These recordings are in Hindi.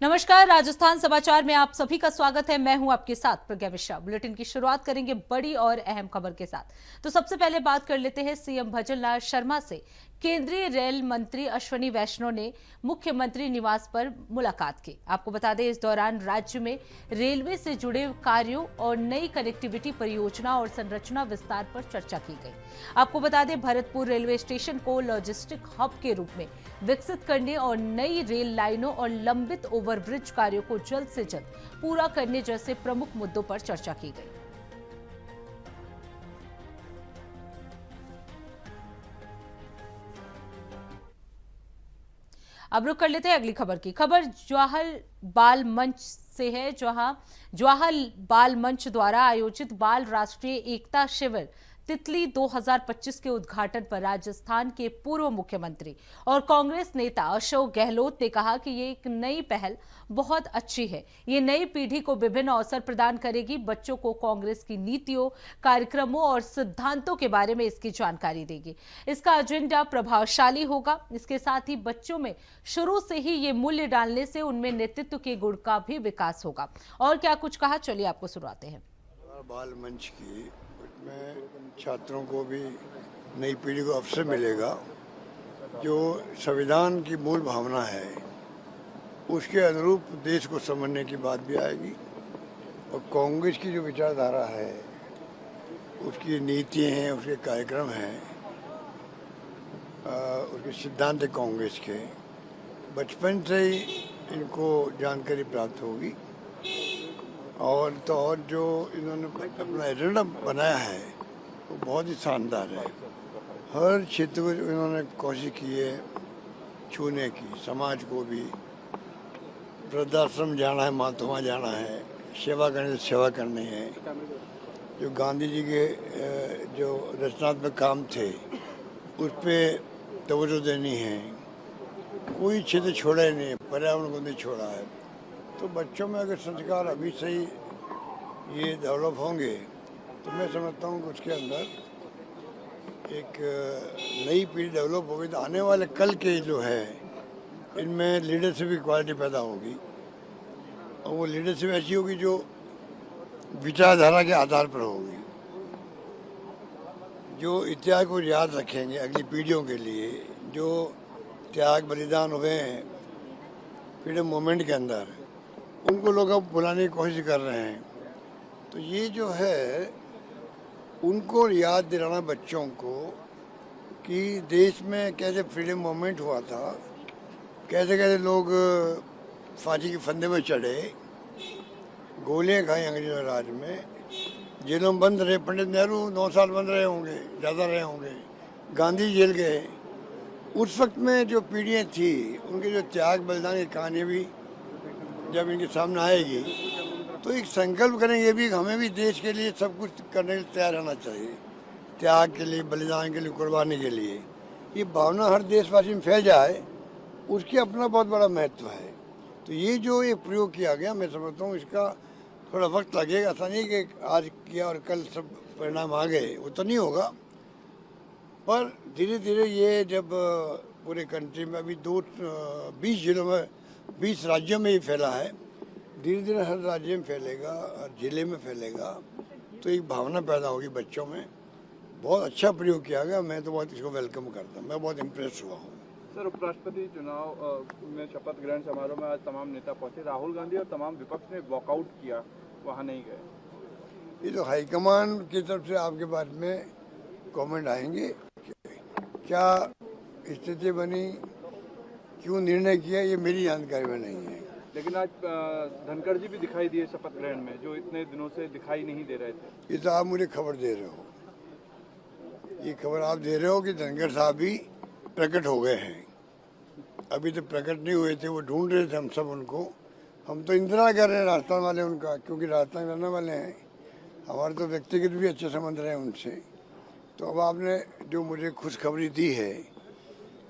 नमस्कार, राजस्थान समाचार में आप सभी का स्वागत है। मैं हूं आपके साथ प्रज्ञा मिश्रा। बुलेटिन की शुरुआत करेंगे बड़ी और अहम खबर के साथ। तो सबसे पहले बात कर लेते हैं सीएम भजनलाल शर्मा से। केंद्रीय रेल मंत्री अश्विनी वैष्णव ने मुख्यमंत्री निवास पर मुलाकात की। आपको बता दें, इस दौरान राज्य में रेलवे से जुड़े कार्यों और नई कनेक्टिविटी परियोजना और संरचना विस्तार पर चर्चा की गई। आपको बता दें, भरतपुर रेलवे स्टेशन को लॉजिस्टिक हब के रूप में विकसित करने और नई रेल लाइनों और लंबित ओवरब्रिज कार्यों को जल्द से जल्द पूरा करने जैसे प्रमुख मुद्दों पर चर्चा की गई। अब रुक कर लेते हैं अगली खबर की। खबर जवाहर बाल मंच से है, जहां जवाहर बाल मंच द्वारा आयोजित बाल राष्ट्रीय एकता शिविर तितली 2025 के उद्घाटन पर राजस्थान के पूर्व मुख्यमंत्री और कांग्रेस नेता अशोक गहलोत ने कहा कि ये एक नई पहल बहुत अच्छी है। ये नई पीढ़ी को विभिन्न अवसर प्रदान करेगी। बच्चों को कांग्रेस की नीतियों, कार्यक्रमों और सिद्धांतों के बारे में इसकी जानकारी देगी। इसका एजेंडा प्रभावशाली होगा। इसके साथ ही बच्चों में शुरू से ही ये मूल्य डालने से उनमें नेतृत्व के गुण का भी विकास होगा। और क्या कुछ कहा, चलिए आपको सुनाते हैं। बाल मंच की में छात्रों को भी, नई पीढ़ी को अवसर मिलेगा। जो संविधान की मूल भावना है उसके अनुरूप देश को समझने की बात भी आएगी। और कांग्रेस की जो विचारधारा है, उसकी नीतियाँ हैं, उसके कार्यक्रम हैं, उसके सिद्धांत कांग्रेस के बचपन से ही इनको जानकारी प्राप्त होगी। और तो और जो इन्होंने अपना एजेंडा बनाया है वो बहुत ही शानदार है। हर क्षेत्र को इन्होंने कोशिश की है छूने की। समाज को भी वृद्धाश्रम जाना है, मातुआ जाना है, सेवा करने से सेवा करनी है। जो गांधी जी के जो रचनात्मक काम थे उस पर तवज्जो देनी है। कोई क्षेत्र छोड़ा ही नहीं, पर्यावरण को नहीं छोड़ा है। तो बच्चों में अगर संस्कार अभी से ही ये डेवलप होंगे तो मैं समझता हूँ कि उसके अंदर एक नई पीढ़ी डेवलप होगी। तो आने वाले कल के जो है इनमें लीडरशिप की क्वालिटी पैदा होगी। और वो लीडरशिप ऐसी होगी जो विचारधारा के आधार पर होगी, जो इतिहास को याद रखेंगे अगली पीढ़ियों के लिए। जो त्याग बलिदान हुए हैं फ्रीडम मूवमेंट के अंदर, उनको लोग अब बुलाने की कोशिश कर रहे हैं। तो ये जो है उनको याद दिलाना बच्चों को कि देश में कैसे फ्रीडम मूवमेंट हुआ था, कैसे कैसे लोग फांसी के फंदे में चढ़े, गोलियां खाई अंग्रेजों राज में, जेलों में बंद रहे। पंडित नेहरू 9 साल बंद रहे होंगे, ज़्यादा रहे होंगे। गांधी जेल गए। उस वक्त में जो पीढ़ियाँ थी उनके जो त्याग बलिदान की कहानी भी जब इनके सामने आएगी तो एक संकल्प करेंगे भी, हमें भी देश के लिए सब कुछ करने के लिए तैयार रहना चाहिए। त्याग के लिए, बलिदान के लिए, कुर्बानी के लिए ये भावना हर देशवासी में फैल जाए, उसकी अपना बहुत बड़ा महत्व है। तो ये जो एक प्रयोग किया गया, मैं समझता हूँ इसका थोड़ा वक्त लगेगा। ऐसा नहीं कि आज किया और कल सब परिणाम आ गए, वो तो नहीं होगा। पर धीरे धीरे ये जब पूरे कंट्री में अभी 20 जिलों में, 20 राज्यों में ही फैला है, धीरे धीरे हर राज्य में फैलेगा, हर जिले में फैलेगा। तो एक भावना पैदा होगी बच्चों में। बहुत अच्छा प्रयोग किया गया। मैं तो बहुत इसको वेलकम करता हूँ। मैं बहुत इम्प्रेस हुआ हूँ। सर, उपराष्ट्रपति चुनाव में शपथ ग्रहण समारोह में आज तमाम नेता पहुंचे। राहुल गांधी और तमाम विपक्ष ने वॉकआउट किया, वहाँ नहीं गए। ये तो हाईकमान की तरफ से आपके बारे में कमेंट आएंगे। क्या स्थिति बनी, क्यों निर्णय किया, ये मेरी जानकारी में नहीं है। लेकिन आज धनखड़ जी भी दिखाई दिए शपथ ग्रहण में, जो इतने दिनों से दिखाई नहीं दे रहे थे। ये तो आप मुझे खबर दे रहे हो। ये खबर आप दे रहे हो कि धनखड़ साहब भी प्रकट हो गए हैं। अभी तो प्रकट नहीं हुए थे, वो ढूंढ रहे थे हम सब उनको। हम तो इंतजार कर रहे हैं राजस्थान वाले उनका, क्योंकि राजस्थान रहने वाले हैं। हमारे तो व्यक्तिगत भी अच्छे संबंध रहे हैं उनसे। तो अब आपने जो मुझे खुशखबरी दी है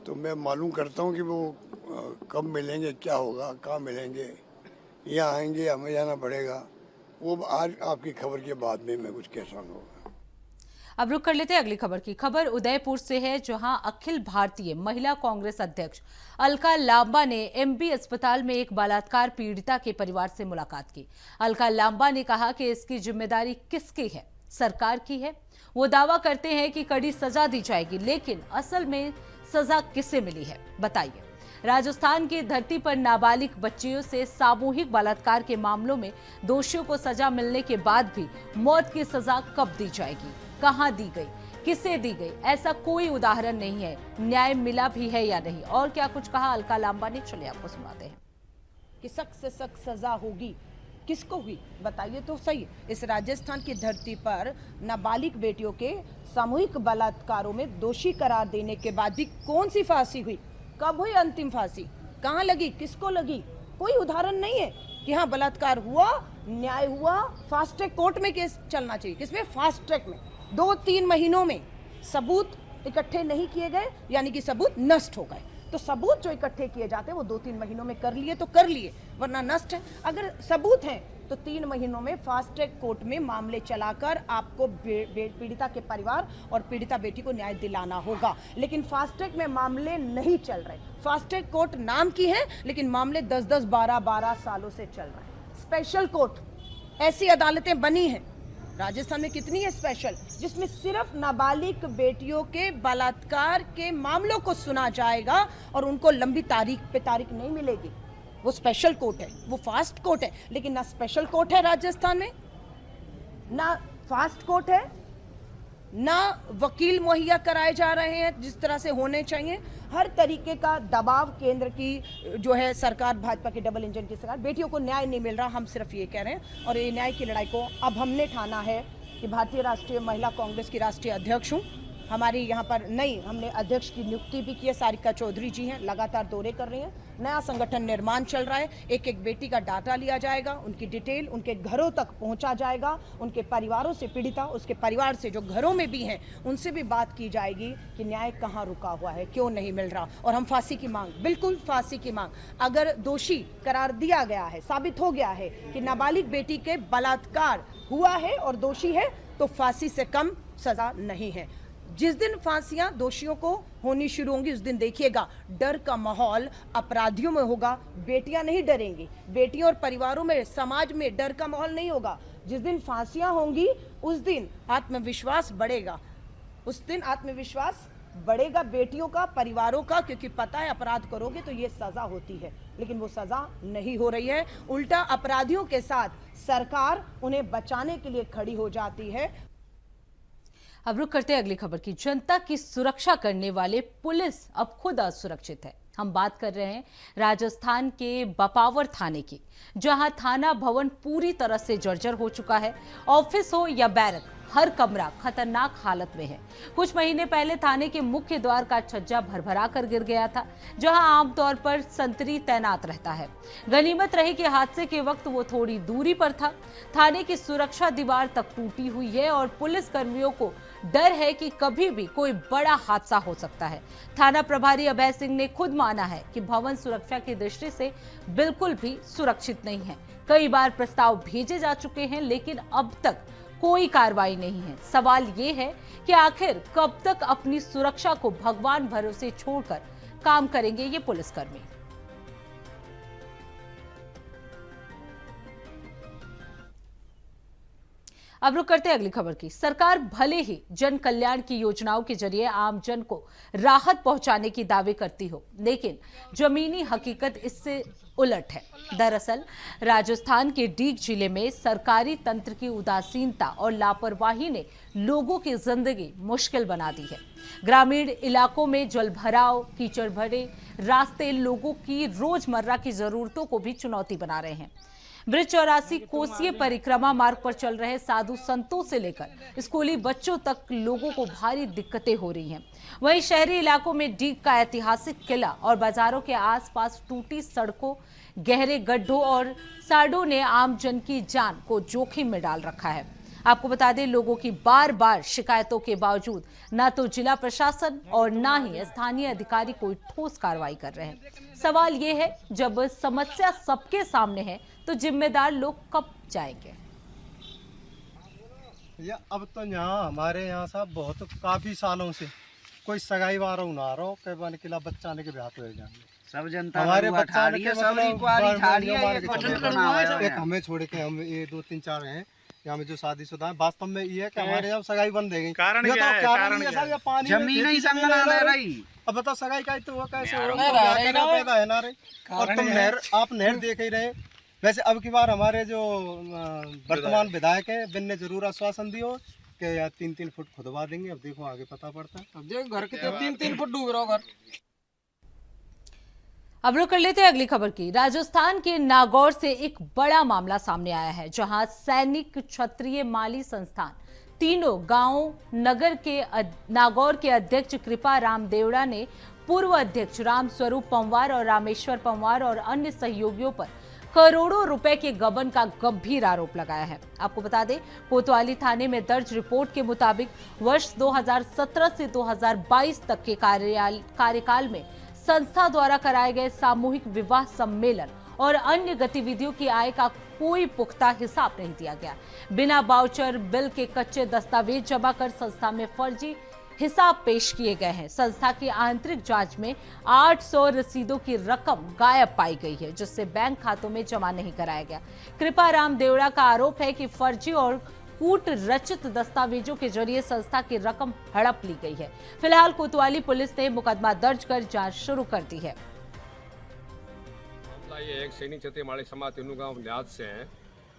तो मैं मालूम करता हूँ कि वो कब मिलेंगे, क्या होगा, कहाँ मिलेंगे, यहाँ आएंगे, हमें जाना पड़ेगा। वो आज आपकी खबर के बाद में मैं कुछ कह सकूँगा। अब रुक कर लेते हैं अगली खबर की। खबर उदयपुर से है, जहां अखिल भारतीय महिला कांग्रेस अध्यक्ष अलका लांबा ने एमबी अस्पताल में एक बलात्कार पीड़िता के परिवार से मुलाकात की। अलका लांबा ने कहा कि इसकी जिम्मेदारी किसकी है? सरकार की है। वो दावा करते हैं कि कड़ी सजा दी जाएगी, लेकिन असल में सजा किसे मिली है, बताइए। राजस्थान की धरती पर नाबालिग बच्चियों से सामूहिक बलात्कार के मामलों में दोषियों को सजा मिलने के बाद भी मौत की सजा कब दी जाएगी, कहां दी गई, किसे दी गई, ऐसा कोई उदाहरण नहीं है। न्याय मिला भी है या नहीं, और क्या कुछ कहा अलका लांबा ने, चलिए आपको सुनाते हैं। कि सख्त से सख्त सजा होगी, किसको हुई बताइए तो सही। इस राजस्थान की धरती पर नाबालिग बेटियों के सामूहिक बलात्कारों में दोषी करार देने के बाद भी कौन सी फांसी हुई, कब हुई अंतिम फांसी, कहां लगी, किसको लगी, कोई उदाहरण नहीं है कि हाँ बलात्कार हुआ, न्याय हुआ, फास्ट ट्रैक कोर्ट में केस चलना चाहिए। किसमें? फास्ट ट्रैक में 2-3 महीनों में सबूत इकट्ठे नहीं किए गए, यानी कि सबूत नष्ट हो गए। तो सबूत जो इकट्ठे किए जाते हैं वो 2-3 महीनों में कर लिए तो कर लिए, वरना नष्ट है। अगर सबूत हैं तो 3 महीनों में फास्ट ट्रैक कोर्ट में मामले चलाकर आपको पीड़िता के परिवार और पीड़िता बेटी को न्याय दिलाना होगा। लेकिन फास्ट ट्रैक में मामले नहीं चल रहे। फास्ट ट्रैक कोर्ट नाम की है, लेकिन मामले 10-10, 12-12 सालों से चल रहे हैं। स्पेशल कोर्ट, ऐसी अदालतें बनी हैं राजस्थान में, कितनी है स्पेशल, जिसमें सिर्फ नाबालिग बेटियों के बलात्कार के मामलों को सुना जाएगा और उनको लंबी तारीख पे तारीख नहीं मिलेगी। वो स्पेशल कोर्ट है, वो फास्ट कोर्ट है। लेकिन ना स्पेशल कोर्ट है राजस्थान में, ना फास्ट कोर्ट है, ना वकील मुहैया कराए जा रहे हैं जिस तरह से होने चाहिए। हर तरीके का दबाव केंद्र की जो है सरकार, भाजपा की डबल इंजन की सरकार, बेटियों को न्याय नहीं मिल रहा। हम सिर्फ ये कह रहे हैं, और ये न्याय की लड़ाई को अब हमने ठाना है कि भारतीय राष्ट्रीय महिला कांग्रेस की राष्ट्रीय अध्यक्ष हूँ। हमारी यहाँ पर नई हमने अध्यक्ष की नियुक्ति भी की है, सारिका चौधरी जी हैं, लगातार दौरे कर रही हैं। नया संगठन निर्माण चल रहा है। एक एक बेटी का डाटा लिया जाएगा, उनकी डिटेल उनके घरों तक पहुंचा जाएगा, उनके परिवारों से, पीड़िता उसके परिवार से जो घरों में भी हैं उनसे भी बात की जाएगी कि न्याय कहाँ रुका हुआ है, क्यों नहीं मिल रहा। और हम फांसी की मांग, बिल्कुल फांसी की मांग। अगर दोषी करार दिया गया है, साबित हो गया है कि नाबालिग बेटी के बलात्कार हुआ है और दोषी है, तो फांसी से कम सजा नहीं है। जिस दिन फांसियां दोषियों को होनी शुरू होंगी, उस दिन देखिएगा डर का माहौल अपराधियों में होगा। बेटियां नहीं डरेंगी, बेटियों और परिवारों में, समाज में डर का माहौल नहीं होगा। जिस दिन फांसियां होंगी उस दिन आत्मविश्वास बढ़ेगा, उस दिन आत्मविश्वास बढ़ेगा बेटियों का, परिवारों का, क्योंकि पता है अपराध करोगे तो ये सजा होती है। लेकिन वो सजा नहीं हो रही है, उल्टा अपराधियों के साथ सरकार उन्हें बचाने के लिए खड़ी हो जाती है। अब रुक करते हैं अगली खबर की। जनता की सुरक्षा करने वाले पुलिस अब खुद असुरक्षित है। हम बात कर रहे हैं राजस्थान के बपावर थाने की, जहां थाना भवन पूरी तरह से जर्जर हो चुका है। ऑफिस हो या बैरक, हर कमरा खतरनाक हालत में है। कुछ महीने पहले थाने के मुख्य द्वार का छज्जा भरभरा कर गिर गया था, जहां आमतौर पर संतरी तैनात रहता है। गनीमत रही कि हादसे के वक्त वो थोड़ी दूरी पर था। थाने की सुरक्षा दीवार तक टूटी हुई है और पुलिस कर्मियों को डर है कि कभी भी कोई बड़ा हादसा हो सकता है। थाना प्रभारी अभय सिंह ने खुद माना है कि भवन सुरक्षा की दृष्टि से बिल्कुल भी सुरक्षित नहीं है। कई बार प्रस्ताव भेजे जा चुके हैं, लेकिन अब तक कोई कार्रवाई नहीं है। सवाल ये है कि आखिर कब तक अपनी सुरक्षा को भगवान भरोसे छोड़कर काम करेंगे ये पुलिसकर्मी। अब रुक करते हैं अगली खबर की। सरकार भले ही जन कल्याण की योजनाओं के जरिए आम जन को राहत पहुंचाने की दावे करती हो, लेकिन जमीनी हकीकत इससे उलट है। दरअसल राजस्थान के डीग जिले में सरकारी तंत्र की उदासीनता और लापरवाही ने लोगों की जिंदगी मुश्किल बना दी है। ग्रामीण इलाकों में जलभराव, कीचड़ भरे रास्ते लोगों की रोजमर्रा की जरूरतों को भी चुनौती बना रहे हैं। ब्रिज 84 कोसीय परिक्रमा मार्ग पर चल रहे साधु संतों से लेकर स्कूली बच्चों तक लोगों को भारी दिक्कतें हो रही हैं। वहीं शहरी इलाकों में डीग का ऐतिहासिक किला और बाजारों के आसपास टूटी सड़कों, गहरे गड्ढों और साडों ने आम जन की जान को जोखिम में डाल रखा है। आपको बता दें, लोगों की बार बार शिकायतों के बावजूद ना तो जिला प्रशासन और ना ही स्थानीय अधिकारी कोई ठोस कार्रवाई कर रहे हैं। सवाल ये है, जब समस्या सबके सामने है तो जिम्मेदार लोग कब जाएंगे? ये अब तो यहाँ हमारे यहाँ साहब बहुत काफी सालों से कोई सगाई वारों ना रहो के बन किला बच्चा ने के ब्याह हो जाएंगे सब जनता हमारे बच्चा ने के सब रिक्वायरी ठाड़ी है ये पसंद करना है एक हमें छोड़ के हम ये 2 3 4 हैं यहाँ में जो शादीशुदा है वास्तव में ये है कि हमारे यहाँ सगाई बंद है गई कारण क्या है? कारण क्या है? पानी जमीन ही संगना रह रही। अब बताओ सगाई का तो वो कैसे हो पैदा है ना रे और तुम नहर आप नहर देख ही रहे। वैसे अब की बार हमारे जो वर्तमान विधायक है बिन ने जरूर आश्वासन दियो कि यार 3-3 फुट खुदवा देंगे। अब देखो आगे पता पड़ता है। अब देख घर के 3-3 फुट डूब रहा घर। अब रुक कर लेते हैं अगली खबर की। राजस्थान के नागौर से एक बड़ा मामला सामने आया है, जहां सैनिक क्षत्रिय माली संस्थान तीनों गांव नगर के नागौर के अध्यक्ष कृपा राम देवड़ा ने पूर्व अध्यक्ष राम स्वरूप पंवार और रामेश्वर पंवार और अन्य सहयोगियों पर करोड़ों रुपए के गबन का गंभीर आरोप लगाया है। आपको बता दें, कोतवाली थाने में दर्ज रिपोर्ट के मुताबिक वर्ष 2017 से 2022 तक के कार्यकाल में संस्था द्वारा कराए गए सामूहिक विवाह सम्मेलन और अन्य गतिविधियों की आय का कोई पुख्ता हिसाब नहीं दिया गया। बिना वाउचर बिल के कच्चे दस्तावेज जमा कर संस्था में फर्जी हिसाब पेश किए गए हैं। संस्था की आंतरिक जांच में 800 रसीदों की रकम गायब पाई गई है, जिससे बैंक खातों में जमा नहीं कराया गया। कृपा राम देवड़ा का आरोप है कि फर्जी और कूट रचित दस्तावेजों के जरिए संस्था की रकम हड़प ली गई है। फिलहाल कोतवाली पुलिस ने मुकदमा दर्ज कर जांच शुरू कर दी है। मामला ये एक सैनिक क्षत्रिय माली समाज तीनों गांव न्याज से है।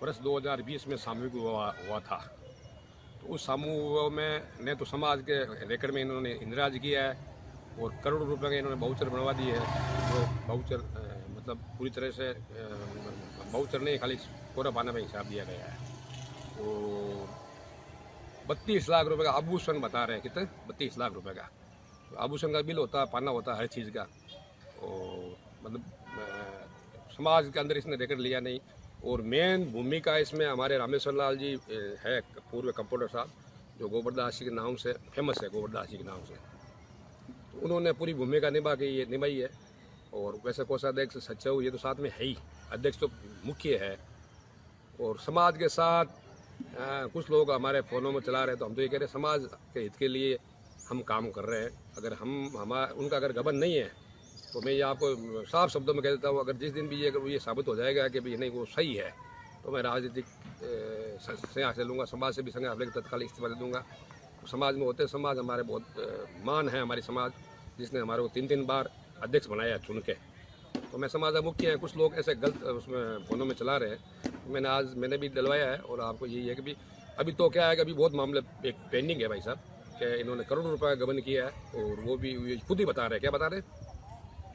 वर्ष 2020 में सामूहिक हुआ था। तो उस समूह में ने तो समाज के रेकर्ड में इन्होंने इंदिराज किया है और करोड़ों रुपए के इन्होंने बाउचर बनवा दिए हैं। जो बाउचर मतलब पूरी तरह से बाउचर नहीं, खाली कोरा पाना में हिसाब दिया गया है। तो 32 लाख रुपए का आभूषण बता रहे हैं। कितने? 32 लाख रुपए का आभूषण का बिल होता है, पाना होता है, हर चीज़ का। और मतलब समाज के अंदर इसने रेकर्ड लिया नहीं। और मेन भूमिका इसमें हमारे रामेश्वर लाल जी है, पूर्व कंपाउंडर साहब, जो गोबरदास जी के नाम से फेमस है, गोबरदास जी के नाम से। तो उन्होंने पूरी भूमिका निभाई है। और वैसे कोषाध्यक्ष सचिव ये तो साथ में है ही, अध्यक्ष तो मुख्य है। और समाज के साथ कुछ लोग हमारे फ़ोनों में चला रहे, तो हम तो ये कह रहे हैं समाज के हित के लिए हम काम कर रहे हैं। अगर उनका अगर गबन नहीं है तो मैं ये आपको साफ शब्दों में कह देता हूँ, अगर जिस दिन भी ये साबित हो जाएगा कि भाई नहीं वो सही है, तो मैं राजनीतिक संन्यास ले लूँगा, समाज से भी संन्यास लेकर तत्काल इस्तीफा दे दूँगा। समाज में होते समाज हमारे बहुत मान है, हमारी समाज जिसने हमारे को 3-3 बार अध्यक्ष बनाया चुन के। तो मैं समाज का मुख्य है, कुछ लोग ऐसे गलत उसमें फोनों में चला रहे हैं। मैंने भी डलवाया है। और आपको यही है कि भी अभी तो क्या है कि अभी बहुत मामले एक पेंडिंग है भाई साहब, कि इन्होंने करोड़ों रुपए का गबन किया है। और वो भी खुद ही बता रहे हैं। क्या बता रहे हैं?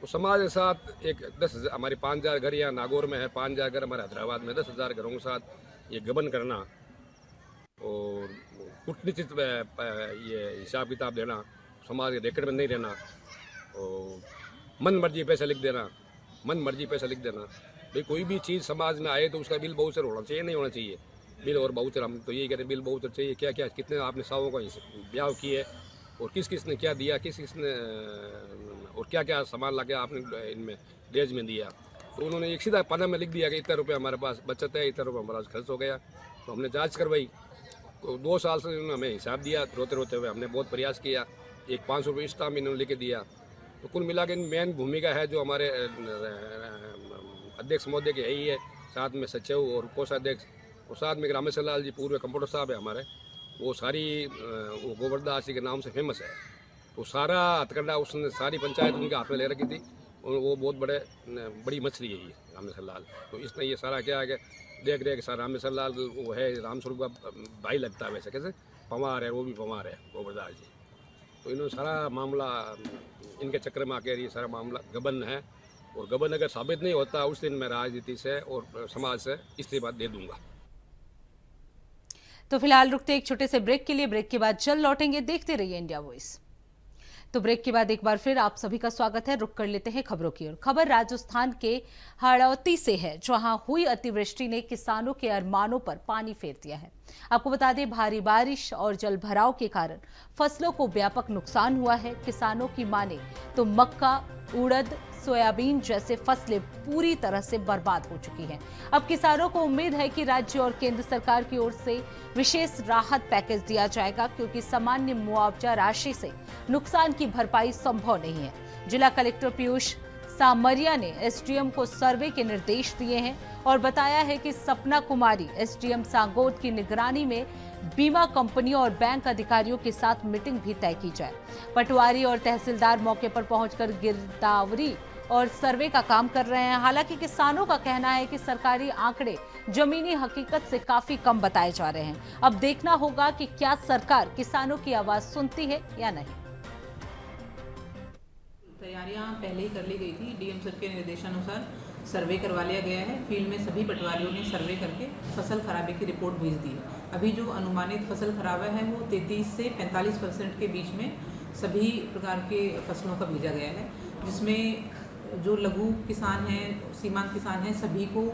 तो समाज के साथ एक 10,000 हमारे 5,000 घर यहाँ नागौर में है, 5,000 घर हमारे हैदराबाद में, 10,000 घरों के साथ ये गबन करना और कूटनीतिक ये हिसाब किताब देना, समाज के रेकर्ड में नहीं रहना, और मन मर्जी पैसा लिख देना, भाई कोई भी चीज़ समाज में आए तो उसका बिल बाउचर होना चाहिए, नहीं होना चाहिए बिल और बाउचर। हम तो यही कहते हैं बिल बाउचर चाहिए। क्या क्या कितने आपने सावों का ब्याह किए और किस किस ने क्या दिया, किस किस ने और क्या क्या सामान ला के आपने इनमें डेज में दिया। तो उन्होंने एक सीधा पन्ना में लिख दिया कि इतना रुपये हमारे पास बचत है, इतना रुपये हमारा खर्च हो गया। तो हमने जांच करवाई। तो 2 साल से उन्होंने हमें हिसाब दिया। रोते रोते हुए हमने बहुत प्रयास किया। एक 500 रुपये स्टाम्प इन्होंने लेके दिया। तो कुल मिला के मेन भूमिका है जो हमारे अध्यक्ष महोदय की यही है, साथ में सचिव और कोषाध्यक्ष, और साथ में रामेश्वर लाल जी पूर्व कंपाउंडर साहब है हमारे। वो सारी वो गोबरदास जी के नाम से फेमस है। तो सारा हथकंडा उसने सारी पंचायत उनके हाथ में ले रखी थी। और वो बहुत बड़ी मछली है ये रामेश्वर लाल। तो इसने ये सारा क्या है कि देख रहे कि सारा रामेश्वर लाल वो है रामस्वरूप का भाई लगता है, वैसे कैसे पंवार है, वो भी पंवार है गोबरदास जी। तो इन्होंने सारा मामला इनके चक्कर में आकर ये सारा मामला गबन है। और गबन अगर साबित नहीं होता उस दिन मैं राजनीति से और समाज से इस्तीफा दे दूंगा। तो फिलहाल रुकते एक छोटे से ब्रेक के लिए। ब्रेक के बाद जल्द लौटेंगे। देखते रहिए इंडिया वॉइस। तो ब्रेक के बाद एक बार फिर आप सभी का स्वागत है। रुक कर लेते हैं खबरों की ओर। खबर राजस्थान के हाड़ौती से है, जहां हुई अतिवृष्टि ने किसानों के अरमानों पर पानी फेर दिया है। आपको बता दें, भारी बारिश और जल भराव के कारण फसलों को व्यापक नुकसान हुआ है। किसानों की माने तो मक्का, उड़द, सोयाबीन जैसे फसलें पूरी तरह से बर्बाद हो चुकी हैं। अब किसानों को उम्मीद है कि राज्य और केंद्र सरकार की ओर से विशेष राहत पैकेज दिया जाएगा, क्योंकि सामान्य मुआवजा राशि से नुकसान की भरपाई संभव नहीं है। जिला कलेक्टर पीयूष सामरिया ने एसडीएम को सर्वे के निर्देश दिए हैं और बताया है कि सपना कुमारी एसडीएम सांगोद की निगरानी में बीमा कंपनियों और बैंक अधिकारियों के साथ मीटिंग भी तय की जाए। पटवारी और तहसीलदार मौके पर पहुंचकर गिरदावरी और सर्वे का काम कर रहे हैं। हालांकि किसानों का कहना है कि सरकारी आंकड़े जमीनी हकीकत से काफी कम बताए जा रहे हैं। अब देखना होगा कि क्या सरकार किसानों की आवाज सुनती है या नहीं। तैयारियां पहले ही कर ली गई थी। डीएम सर के निर्देशानुसार सर्वे करवा लिया गया है। फील्ड में सभी पटवारियों ने सर्वे करके फसल खराबे की रिपोर्ट भेज दी है। अभी जो अनुमानित फसल खराबा है वो 33 से 45% के बीच में सभी प्रकार के फसलों का भेजा गया है, जिसमें जो लघु किसान हैं, सीमांत किसान हैं, सभी को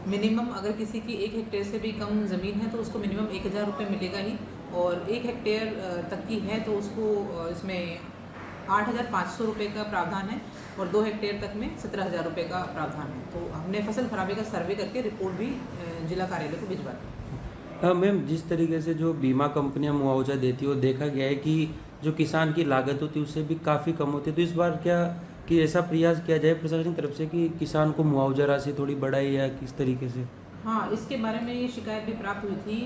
मिनिमम अगर किसी की 1 हेक्टेयर से भी कम ज़मीन है तो उसको मिनिमम 1000 रुपये मिलेगा ही, और 1 हेक्टेयर तक की है तो उसको इसमें 8500 रुपये का प्रावधान है, और 2 हेक्टेयर तक में 17000 रुपये का प्रावधान है। तो हमने फसल खराबे का सर्वे करके रिपोर्ट भी जिला कार्यालय को भिजवा दी। मैम, जिस तरीके से जो बीमा कंपनियां मुआवजा देती है वो देखा गया है कि जो किसान की लागत होती है उससे भी काफ़ी कम होती है, तो इस बार क्या कि ऐसा प्रयास किया जाए प्रशासन की तरफ से कि किसान को मुआवजा राशि थोड़ी बढ़ाई या किस तरीके से? हाँ, इसके बारे में ये शिकायत भी प्राप्त हुई थी।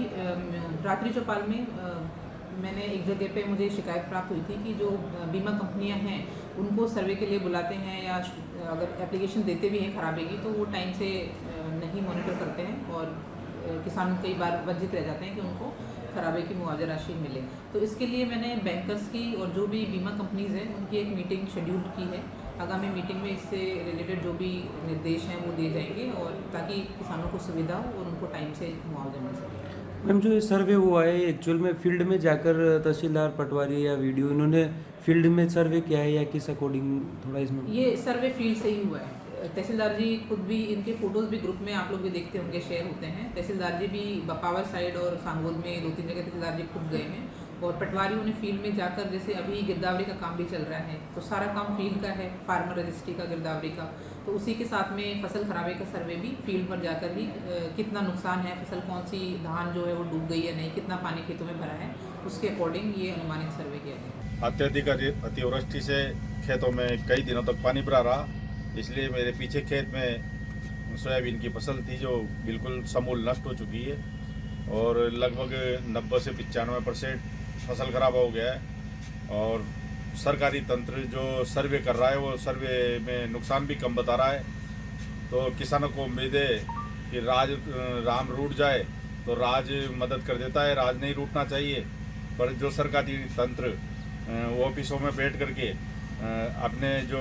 रात्रि चौपाल में मैंने एक जगह पे मुझे शिकायत प्राप्त हुई थी कि जो बीमा कंपनियां हैं उनको सर्वे के लिए बुलाते हैं, या अगर एप्लीकेशन देते भी हैं खराबे की तो वो टाइम से नहीं मॉनिटर करते हैं, और किसान कई बार वंचित रह जाते हैं कि उनको खराबे की मुआवजा राशि मिले। तो इसके लिए मैंने बैंकर्स की और जो भी बीमा कंपनीज़ हैं उनकी एक मीटिंग शेड्यूल की है। आगामी मीटिंग में इससे रिलेटेड जो भी निर्देश हैं वो दिए जाएंगे, और ताकि किसानों को सुविधा हो और उनको टाइम से मुआवजा मिल सके। मैम, जो ये सर्वे हुआ है एक्चुअल में फील्ड में जाकर तहसीलदार, पटवारी या वीडियो इन्होंने फील्ड में सर्वे किया है या किस अकॉर्डिंग थोड़ा इसमें? ये सर्वे फील्ड से ही हुआ है। तहसीलदार जी खुद भी, इनके फोटोज़ भी ग्रुप में आप लोग भी देखते होंगे, शेयर होते हैं। तहसीलदार जी भी बपावर साइड और सांगोद में 2-3 जगह तहसीलदार जी खुद गए हैं, और पटवारियों ने फील्ड में जाकर, जैसे अभी गिरदावरी का काम भी चल रहा है तो सारा काम फील्ड का है, फार्मर रजिस्ट्री का, गिरदावरी का, तो उसी के साथ में फसल खराबे का सर्वे भी फील्ड पर जाकर ही कितना नुकसान है, फसल कौन सी धान जो है वो डूब गई या नहीं, कितना पानी खेतों में भरा है, उसके अकॉर्डिंग ये अनुमानित सर्वे किया गया। अत्यधिक अतिवृष्टि से खेतों में कई दिनों तक पानी भरा रहा, इसलिए मेरे पीछे खेत में सोयाबीन की फसल थी जो बिल्कुल समूल नष्ट हो चुकी है, और लगभग 90 से 95% फसल खराब हो गया है। और सरकारी तंत्र जो सर्वे कर रहा है वो सर्वे में नुकसान भी कम बता रहा है। तो किसानों को उम्मीद है कि राम रूठ जाए तो राज मदद कर देता है, राज नहीं रूठना चाहिए। पर जो सरकारी तंत्र ऑफिसों में बैठ करके अपने जो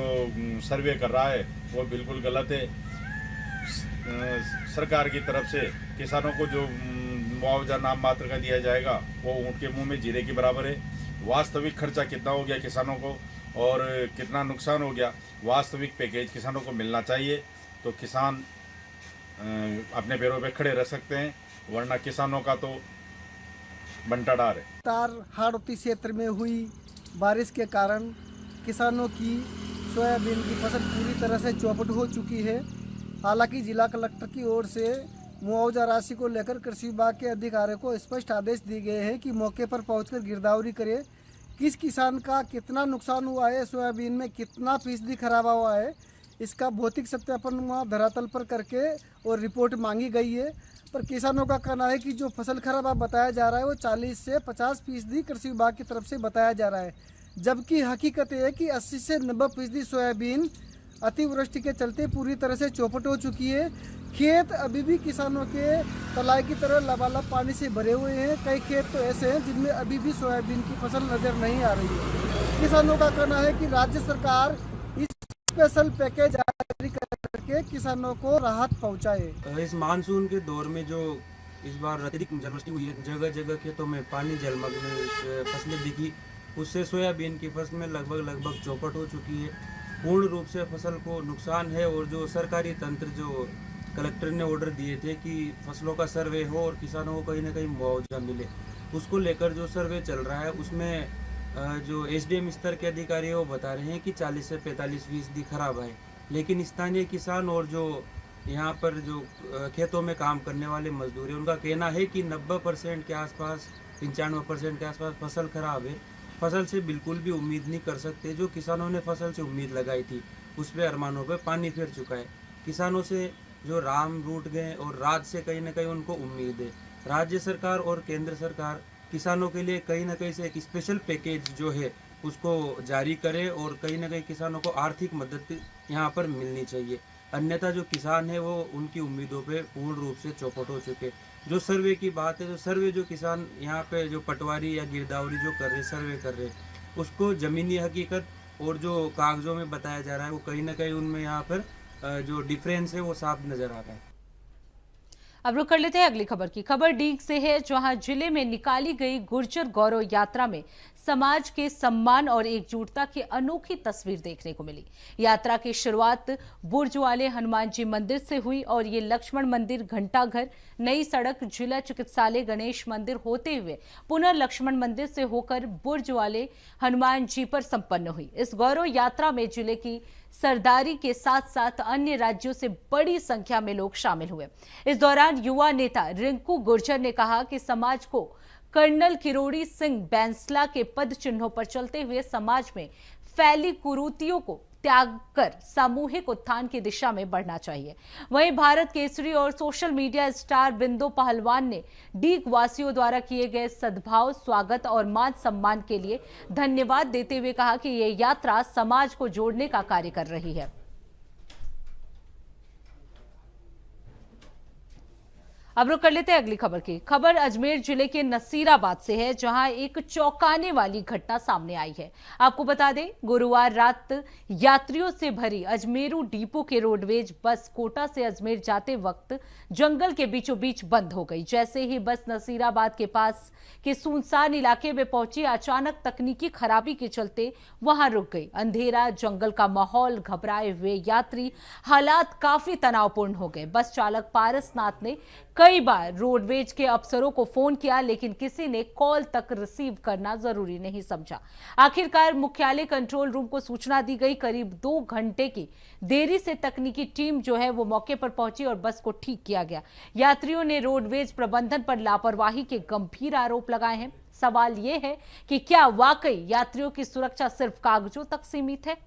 सर्वे कर रहा है वो बिल्कुल गलत है। सरकार की तरफ से किसानों को जो मुआवजा नाम मात्र का दिया जाएगा वो ऊँट के मुंह में जीरे के बराबर है। वास्तविक खर्चा कितना हो गया किसानों को और कितना नुकसान हो गया, वास्तविक पैकेज किसानों को मिलना चाहिए, तो किसान अपने पैरों पे खड़े रह सकते हैं, वरना किसानों का तो बंटाढार है। हाड़ौती क्षेत्र में हुई बारिश के कारण किसानों की सोयाबीन की फसल पूरी तरह से चौपट हो चुकी है। हालांकि जिला कलेक्टर की ओर से मुआवजा राशि को लेकर कृषि विभाग के अधिकारियों को स्पष्ट आदेश दिए गए हैं कि मौके पर पहुंचकर गिरदावरी करें, किस किसान का कितना नुकसान हुआ है, सोयाबीन में कितना फीसदी खराबा हुआ है, इसका भौतिक सत्यापन वहाँ धरातल पर करके और रिपोर्ट मांगी गई है। पर किसानों का कहना है कि जो फसल खराबा बताया जा रहा है वो 40 से 50% कृषि विभाग की तरफ से बताया जा रहा है, जबकि हकीकत है कि 80 से 90% सोयाबीन अतिवृष्टि के चलते पूरी तरह से चौपट हो चुकी है। खेत अभी भी किसानों के तलाई की तरह लबालब पानी से भरे हुए हैं। कई खेत तो ऐसे हैं जिनमें अभी भी सोयाबीन की फसल नज़र नहीं आ रही है। किसानों का कहना है कि राज्य सरकार इस स्पेशल पैकेज जारी करके किसानों को राहत पहुंचाए। इस मानसून के दौर में जो इस बार अत्यधिक वृष्टि हुई है, जगह जगह खेतों में पानी जलमग्न फसलें दिखी, उससे सोयाबीन की फसल में लगभग चौपट हो चुकी है। पूर्ण रूप से फसल को नुकसान है, और जो सरकारी तंत्र जो कलेक्टर ने ऑर्डर दिए थे कि फसलों का सर्वे हो और किसानों को कहीं ना कहीं मुआवजा मिले, उसको लेकर जो सर्वे चल रहा है उसमें जो एसडीएम स्तर के अधिकारी वो बता रहे हैं कि 40 से 45% खराब है। लेकिन स्थानीय किसान और जो यहाँ पर जो खेतों में काम करने वाले मजदूर हैं, उनका कहना है कि 90% के आसपास, 95% के आसपास फसल खराब है। फसल से बिल्कुल भी उम्मीद नहीं कर सकते। जो किसानों ने फसल से उम्मीद लगाई थी उस पे अरमानों पे पानी फिर चुका है। किसानों से जो राम रूट गए और राज्य से कहीं ना कहीं उनको उम्मीद है। राज्य सरकार और केंद्र सरकार किसानों के लिए कहीं ना कहीं से एक स्पेशल पैकेज जो है उसको जारी करे और कहीं ना कहीं किसानों को आर्थिक मदद यहाँ पर मिलनी चाहिए। अन्यथा जो किसान है वो उनकी उम्मीदों पे पूर्ण रूप से चौपट हो चुके। जो सर्वे की बात है, तो सर्वे जो किसान यहाँ पे जो पटवारी या गिरदावरी जो कर रहे, सर्वे कर रहे, उसको ज़मीनी हकीकत और जो कागज़ों में बताया जा रहा है वो कहीं ना कहीं उनमें यहाँ पर जो डिफरेंस है वो साफ नज़र आ रहा है। अब रुक कर लेते हैं अगली खबर की। खबर डीग से है, जहां जिले में निकाली गई गुर्जर गौरव यात्रा में समाज के सम्मान और एकजुटता की अनोखी तस्वीर देखने को मिली। यात्रा की शुरुआत बुर्ज वाले हनुमान जी मंदिर से हुई और ये लक्ष्मण मंदिर, घंटाघर, नई सड़क, जिला चिकित्सालय, गणेश मंदिर होते हुए पुनः लक्ष्मण मंदिर से होकर बुर्ज वाले हनुमान जी पर संपन्न हुई। इस गौरव यात्रा में जिले की सरदारी के साथ साथ अन्य राज्यों से बड़ी संख्या में लोग शामिल हुए। इस दौरान युवा नेता रिंकू गुर्जर ने कहा कि समाज को कर्नल किरोड़ी सिंह बैंसला के पद चिन्हों पर चलते हुए समाज में फैली कुरीतियों को त्याग कर सामूहिक उत्थान की दिशा में बढ़ना चाहिए। वहीं भारत केसरी और सोशल मीडिया स्टार बिंदु पहलवान ने डीग वासियों द्वारा किए गए सद्भाव, स्वागत और मान सम्मान के लिए धन्यवाद देते हुए कहा कि यह यात्रा समाज को जोड़ने का कार्य कर रही है। अब रुक कर लेते हैं अगली खबर की। खबर अजमेर जिले के नसीराबाद से है, जहां एक चौंकाने वाली घटना सामने आई है। आपको बता दें, गुरुवार रात यात्रियों से भरी अजमेरू डिपो के रोडवेज बस कोटा से अजमेर जाते वक्त जंगल के बीचों बीच बंद हो गई। जैसे ही बस नसीराबाद के पास के सुनसान इलाके में पहुंची, अचानक तकनीकी खराबी के चलते वहां रुक गई। अंधेरा, जंगल का माहौल, घबराए हुए यात्री, हालात काफी तनावपूर्ण हो गए। बस चालक पारसनाथ ने कई बार रोडवेज के अफसरों को फोन किया, लेकिन किसी ने कॉल तक रिसीव करना जरूरी नहीं समझा। आखिरकार मुख्यालय कंट्रोल रूम को सूचना दी गई। करीब 2 घंटे की देरी से तकनीकी टीम जो है वो मौके पर पहुंची और बस को ठीक किया गया। यात्रियों ने रोडवेज प्रबंधन पर लापरवाही के गंभीर आरोप लगाए हैं। सवाल यह है कि क्या वाकई यात्रियों की सुरक्षा सिर्फ कागजों तक सीमित है?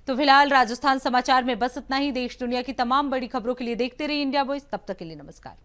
तो फिलहाल राजस्थान समाचार में बस इतना ही। देश दुनिया की तमाम बड़ी खबरों के लिए देखते रहिए इंडिया वॉइस। तब तक के लिए नमस्कार।